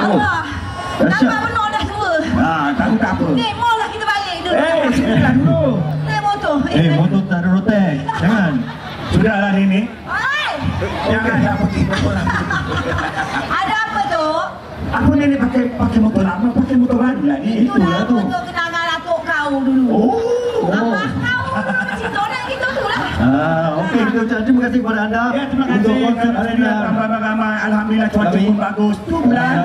Allah. Nampak penuh dah semua. Tahu tak apa. Ni, mall lah kita balik dulu. Sinilah dulu. Naik motor. Motor tak ada rotek. Jangan. Sudahlah Nenek. Hai. Jangan dah pergi motor lama. Ada apa tu? Aku Nenek pakai motor lama, pakai motor baru lah ni. Itulah motor kenangan atuk kau dulu. Abah kau cerita orang kita tu lah. Okey, kita ucapkan terima kasih kepada anda. Ya, terima kasih. Alhamdulillah, ramai-ramai. Alhamdulillah, cuaca pun bagus. Tu bulan.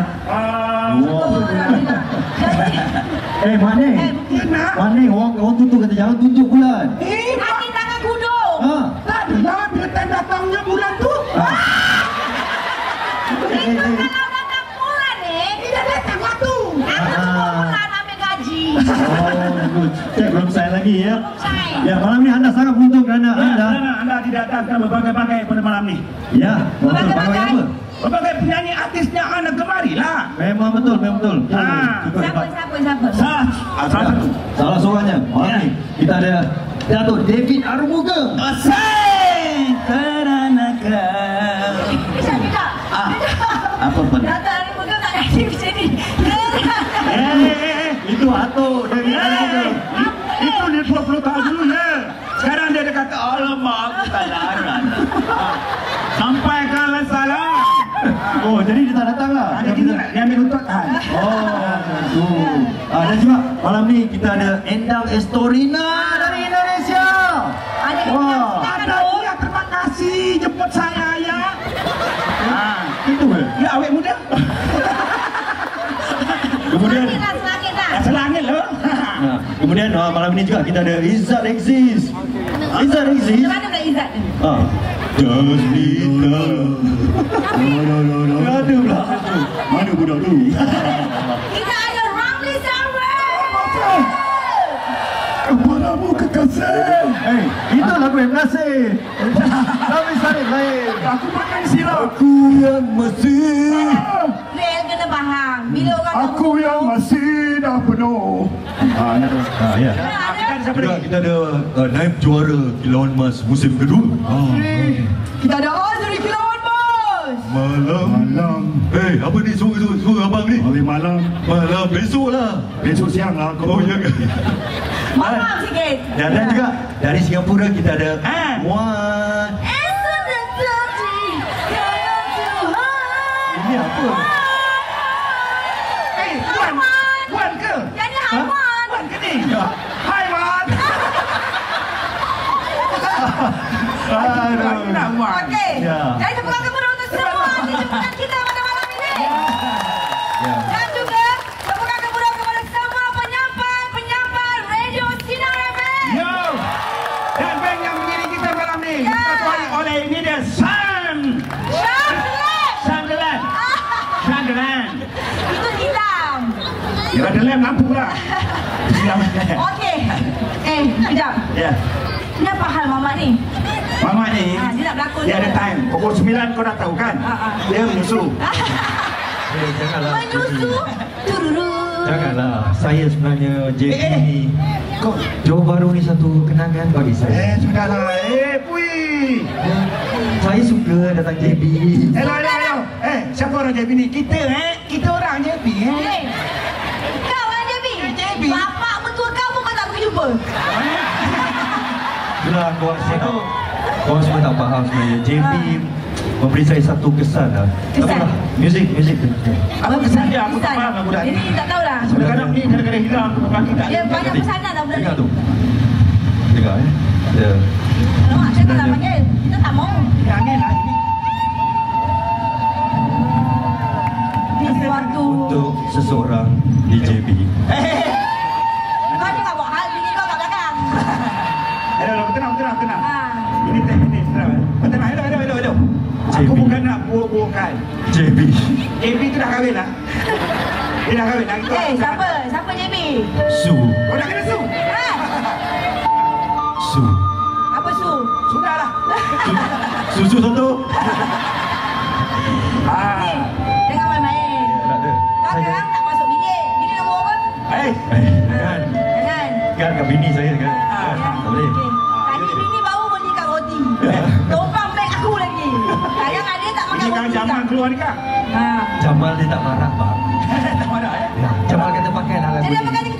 Mana? Mana orang tutup kata jangan tutup bulan. Hati tangan kudung. Tak ada lah bila time datangnya bulan tu. Itu kalau datang bulan ni, Dia datang waktu. aku semua bulan ambil gaji. Cek belum sign lagi ya. Sign. Ya, malam ni anda sangat beruntung kerana Anda didatangkan berbagai-bagai pada malam ni. Ya, betul. Bagai apa? Berbagai penyanyi artis yang anda gemarilah. Memang betul, memang betul. Siapa? Salah satu. Salah seorangnya. Malam ni kita ada Datuk David Arumuga. Asai kerana kau. Bisa tidak? Apa pun. Datang hari muka tak ada macam ni. Itu Atuk David Arumuga. Itu dia 20 tahun dulu ya. Sekarang dia kata, alamak aku tak larat. Sampaikanlah salam. Oh, jadi dia tak datang lah. Dia ambil untutan. Dan juga malam ni kita ada Endang Estorina dari Indonesia. Ada Dia terima kasih jemput saya ya. Itu ke? Ya awet muda. Kemudian selangit lah. Selangit loh. Kemudian malam ni juga kita ada Izzat Exist. Izzat Exist. Macam mana pula Izzat ni? Just Nita. Ada pula. Mana budak tu? Kita ada Ramli Sarwar. Kepadamu kekasih. Itu lagu yang kasih. Tapi saya lain. Aku pakai sirap. Aku yang masih. Rel kena faham. Bila orang Aku yang masih dah penuh. Ya. Kita ada naib juara Kilauan Mas musim kedua. Kita ada Azri Kilauan Mas. Malam. Apa ni suara abang ni? Hari malam. Malam besok lah. Besok siang lah. Oh ya ke? Malam sikit. Dan juga dari Singapura kita ada Muan. Ini apa? Wan ke? Jadi Haiwan. Wan ke ni? Hai Wan. Aduh. Okey. Ya. Jadi tepuk tangan kepada untuk semua di jemputan kita pada malam ini. Dan juga tepuk tangan kepada semua penyampai Radio Sinar FM. Yo. Dan band yang mengiring kita malam ni dituai oleh ini dia Shangdelan. Itu hitam. Ya ada lem lampu lah. Okey. Kejap. Ya. Kenapa hal Mamat ni? Mama ni Dia nak berlakon. dia ada time. Pukul 9 kau dah tahu kan? Dia menyusu. Janganlah. Menyusu. Tururu. Janganlah. Saya sebenarnya JB ni. Johor Bahru ni satu kenangan bagi saya. Sudahlah. Pui. Saya suka datang JB. Hello. Siapa orang JB ni? Kita orang JB. Kau orang JB? JB. Bapak mentua kau pun kau tak pergi jumpa. Itulah korang semua tak faham sebenarnya. JB memberi saya satu kesan lah. Kesan? Muzik. Apa kesan dia? Aku tak faham lah budak ni. Jadi tak tahulah. Kadang-kadang ni kadang-kadang hilang. Dia banyak pesanan lah budak ni. Dengar tu. Dengar Ya. Alamak, saya tak nak panggil. Kita tak mau. Angin lah ini. Di suatu... Untuk seseorang di JB. Kau jangan buat hal bini kau kat belakang. Tenang. Ah. Ini tenang. Tenang. Hello. Aku JB. bukan nak buah-buahkan. JB. JB tu dah kahwin lah. Dia dah kahwin lah. Siapa? Siapa JB? Su. Kau nak kena su? Su. Apa Su? Sudahlah. Susu satu. Jangan main-main. Tak ada. Kau sekarang tak masuk bilik. Bilik nombor apa? Jangan. Jangan. Ingat kat bini saya kan. Tak boleh. Okey. Tadi bini baru belikan roti. Tumpang beg aku lagi. Kadang ada tak makan Ini roti. kan zaman keluar ni kak. Jamal dia tak marah bang. Tak marah ya. Ya, Jamal kata pakai lah lagu Jadi ni. apa kata